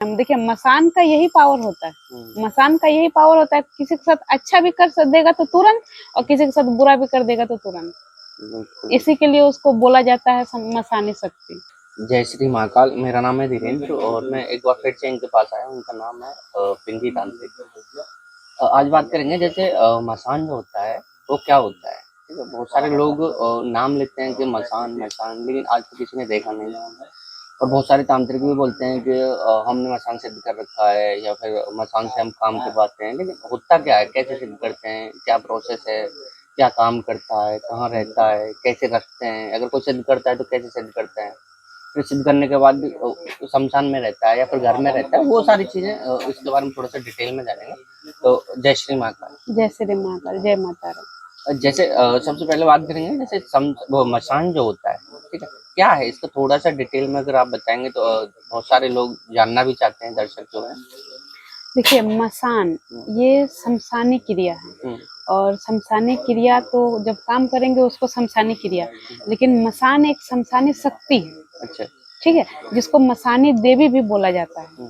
देखिए मसान का यही पावर होता है, मसान का यही पावर होता है, किसी के साथ अच्छा भी कर देगा तो तुरंत, और किसी के साथ बुरा भी कर देगा तो तुरंत। इसी के लिए उसको बोला जाता है मसानी शक्ति। जय श्री महाकाल। मेरा नाम है धीरेन्द्र और मैं एक बार फिर से इनके पास आया हूँ। उनका नाम है पिंकी तांत्रिक। आज बात करेंगे जैसे मसान जो होता है वो क्या होता है। ठीक है, बहुत सारे लोग नाम लेते हैं कि मसान मसान, लेकिन आज तक किसी ने देखा नहीं। और बहुत सारे तांत्रिक भी बोलते हैं कि हमने मसान सिद्ध कर रखा है या फिर मसान से हम काम करवाते हैं, लेकिन होता क्या है, कैसे सिद्ध करते हैं, क्या प्रोसेस है, क्या काम करता है, कहाँ रहता है, कैसे रखते हैं, अगर कोई सिद्ध करता है तो कैसे सिद्ध करते हैं, फिर सिद्ध करने के बाद भी शमशान में रहता है या फिर घर में रहता है, वो सारी चीजें इसके बारे में थोड़ा सा डिटेल में जानेंगे। तो जय श्री महाकाल। जय श्री महाकाल, जय माता रानी। जैसे सबसे पहले बात करेंगे जैसे वो मसान जो होता है, ठीक है, क्या है इसका थोड़ा सा डिटेल में अगर आप बताएंगे तो बहुत सारे लोग जानना भी चाहते हैं, दर्शक जो है। देखिए मसान ये शमशानी क्रिया है, और शमशानी क्रिया तो जब काम करेंगे उसको शमशानी क्रिया, लेकिन मसान एक शमशानी शक्ति है। अच्छा। ठीक है, जिसको मसानी देवी भी बोला जाता है।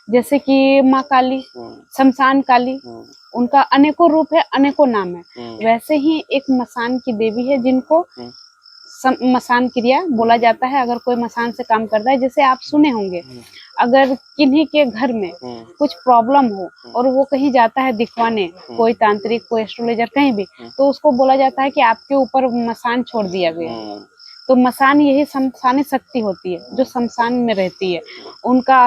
जैसे कि माँ काली, शमशान काली, उनका अनेकों रूप है, अनेकों नाम है। वैसे ही एक मसान की देवी है जिनको मसान क्रिया बोला जाता है। अगर कोई मसान से काम करता है, जैसे आप सुने होंगे, अगर किन्हीं के घर में कुछ प्रॉब्लम हो और वो कहीं जाता है दिखवाने, कोई तांत्रिक, कोई एस्ट्रोलॉजर, कहीं भी, तो उसको बोला जाता है कि आपके ऊपर मसान छोड़ दिया गया। तो मसान यही शमशानी शक्ति होती है जो शमशान में रहती है। उनका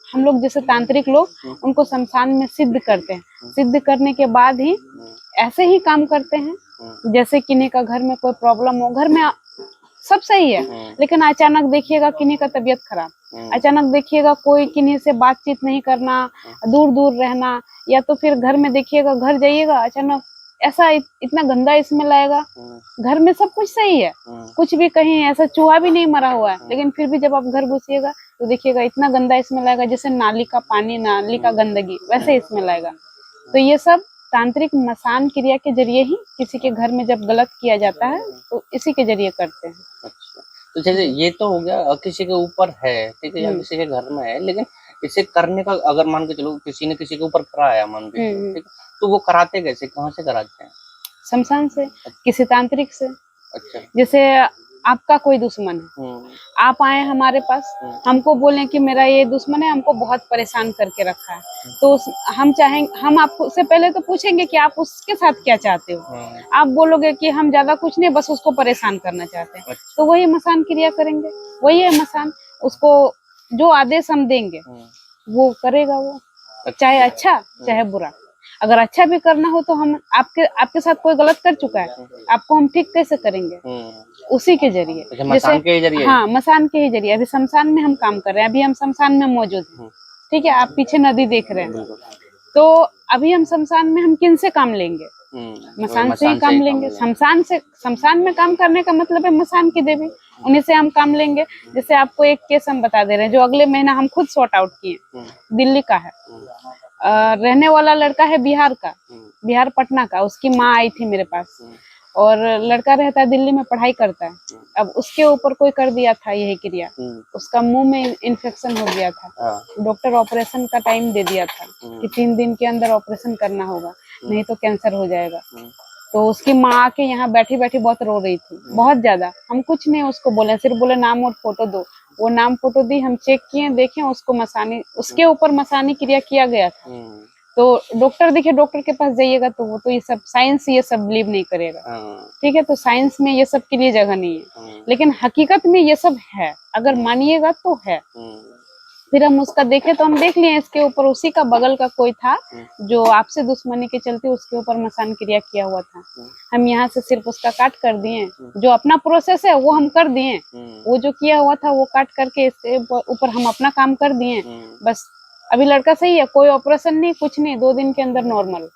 हम लोग जैसे तांत्रिक लोग उनको शमशान में सिद्ध करते हैं। सिद्ध करने के बाद ही ऐसे ही काम करते हैं। जैसे किन्हीं का घर में कोई प्रॉब्लम हो, घर में सब सही है, लेकिन अचानक देखिएगा किन्हीं का तबीयत खराब, अचानक देखिएगा कोई किन्हीं से बातचीत नहीं करना, दूर दूर रहना, या तो फिर घर में देखिएगा, घर जाइएगा अचानक ऐसा इतना गंदा स्मेल आएगा। घर में सब कुछ सही है, कुछ भी कहीं ऐसा चूहा भी नहीं मरा हुआ है, लेकिन फिर भी जब आप घर घुसिएगा तो देखिएगा इतना गंदा स्मेल आएगा, जैसे नाली का पानी, नाली का गंदगी, वैसे स्मेल आएगा। तो ये सब तांत्रिक मसान क्रिया के जरिए ही किसी के घर में जब गलत किया जाता है तो इसी के जरिए करते हैं। अच्छा, तो जैसे ये तो हो गया किसी के ऊपर है, ठीक है, या किसी के घर में है, लेकिन इसे करने का अगर मान के चलो किसी ने किसी के ऊपर कराया, मान के चलो, ठीक है, तो वो कराते कैसे, कहाँ से कराते हैं? शमशान से, किसी तांत्रिक से। अच्छा। जैसे आपका कोई दुश्मन है, आप आए हमारे पास, हमको बोले कि मेरा ये दुश्मन है, हमको बहुत परेशान करके रखा है, तो हम चाहेंगे, हम आपको से पहले तो पूछेंगे कि आप उसके साथ क्या चाहते हो। आप बोलोगे कि हम ज्यादा कुछ नहीं, बस उसको परेशान करना चाहते हैं, तो वही मसान क्रिया करेंगे। वही है मसान, उसको जो आदेश हम देंगे वो करेगा, वो चाहे अच्छा चाहे बुरा। अगर अच्छा भी करना हो तो हम आपके साथ कोई गलत कर चुका है, आपको हम ठीक कैसे करेंगे, उसी के जरिए। मसान के जरिए। हाँ, मसान के ही जरिए। अभी शमशान में हम काम कर रहे हैं, अभी हम शमशान में मौजूद हैं, ठीक है, आप पीछे नदी देख रहे हैं, तो अभी हम शमशान में हम किन से काम लेंगे, मसान से ही काम लेंगे। शमशान में काम करने का मतलब है मसान की देवी, उन्हीं से हम काम लेंगे। जैसे आपको एक केस हम बता दे रहे हैं जो अगले महीना हम खुद सॉर्ट आउट किए, दिल्ली का है, रहने वाला लड़का है बिहार का, बिहार पटना का। उसकी माँ आई थी मेरे पास, और लड़का रहता है दिल्ली में, पढ़ाई करता है। अब उसके ऊपर कोई कर दिया था यही क्रिया, उसका मुंह में इन्फेक्शन हो गया था, डॉक्टर ऑपरेशन का टाइम दे दिया था कि 3 दिन के अंदर ऑपरेशन करना होगा, नहीं तो कैंसर हो जाएगा। तो उसकी माँ आके यहाँ बैठी बैठी बहुत रो रही थी, बहुत ज्यादा। हम कुछ नहीं उसको बोले, सिर्फ बोले नाम और फोटो दो। वो नाम फोटो दी, हम चेक किए, देखे उसको मसानी, उसके ऊपर मसानी क्रिया किया गया था। तो डॉक्टर दिखे, डॉक्टर के पास जाइएगा तो वो तो ये सब साइंस ये सब बिलीव नहीं करेगा, ठीक है, तो साइंस में ये सब के लिए जगह नहीं है, लेकिन हकीकत में ये सब है, अगर मानिएगा तो है। फिर हम उसका देखे तो हम देख लिए इसके ऊपर उसी का बगल का कोई था जो आपसे दुश्मनी के चलते उसके ऊपर मसान क्रिया किया हुआ था। हम यहाँ से सिर्फ उसका काट कर दिए, जो अपना प्रोसेस है वो हम कर दिए, वो जो किया हुआ था वो काट करके इसके ऊपर हम अपना काम कर दिए, बस। अभी लड़का सही है, कोई ऑपरेशन नहीं, कुछ नहीं, 2 दिन के अंदर नॉर्मल।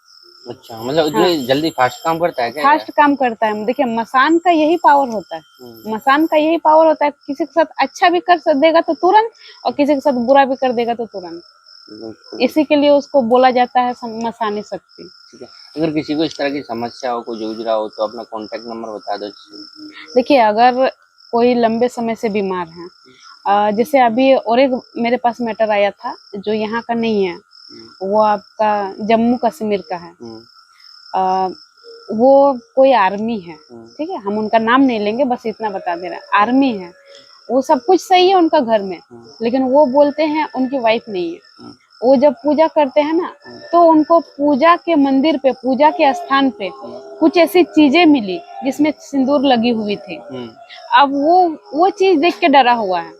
अच्छा, मतलब इतनी जल्दी फास्ट काम करता है क्या? फास्ट काम करता है। देखिए मसान का यही पावर होता है, मसान का यही पावर होता है, किसी के साथ अच्छा भी कर देगा तो तुरंत, और किसी के साथ बुरा भी कर देगा तो तुरंत। इसी के लिए उसको बोला जाता है मसानी शक्ति। ठीक है, अगर किसी को इस तरह की समस्या हो, कोई जूझ रहा हो, तो अपना कॉन्टेक्ट नंबर बता दो। देखिए अगर कोई लंबे समय से बीमार है जैसे अभी और एक मेरे पास मैटर आया था जो यहाँ का नहीं है, वो आपका जम्मू कश्मीर का है। अ, वो कोई आर्मी है, ठीक है, हम उनका नाम नहीं लेंगे, बस इतना बता दे रहे हैं, आर्मी है, वो सब कुछ सही है उनका घर में, लेकिन वो बोलते हैं उनकी वाइफ नहीं है। वो जब पूजा करते हैं ना, तो उनको पूजा के मंदिर पे, पूजा के स्थान पे कुछ ऐसी चीजें मिली जिसमें सिंदूर लगी हुई थी। अब वो चीज देख के डरा हुआ है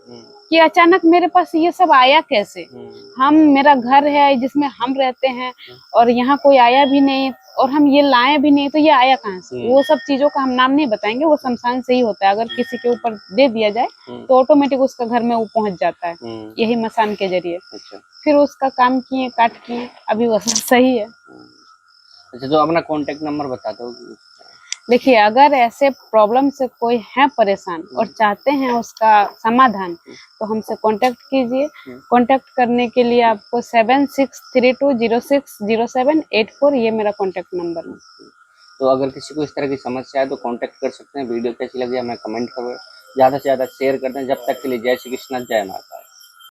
कि अचानक मेरे पास ये सब आया कैसे। हम, मेरा घर है जिसमें हम रहते हैं और यहाँ कोई आया भी नहीं और हम ये लाए भी नहीं, तो ये आया कहाँ से। वो सब चीजों का हम नाम नहीं बताएंगे, वो शमशान से ही होता है। अगर किसी के ऊपर दे दिया जाए तो ऑटोमेटिक उसका घर में वो पहुंच जाता है, यही मसान के जरिए। फिर उसका काम किए, काट किए, अभी वो सब सही है। अच्छा, तो अपना कांटेक्ट नंबर बता दो। देखिए, अगर ऐसे प्रॉब्लम से कोई है परेशान और चाहते हैं उसका समाधान, तो हमसे कांटेक्ट कीजिए। कांटेक्ट करने के लिए आपको 7632060784 ये मेरा कांटेक्ट नंबर है। तो अगर किसी को इस तरह की समस्या है तो कांटेक्ट कर सकते हैं। वीडियो कैसी लगी हमें कमेंट करो, ज़्यादा से ज़्यादा शेयर करते हैं। जब तक के लिए जय श्री कृष्ण, जय माता।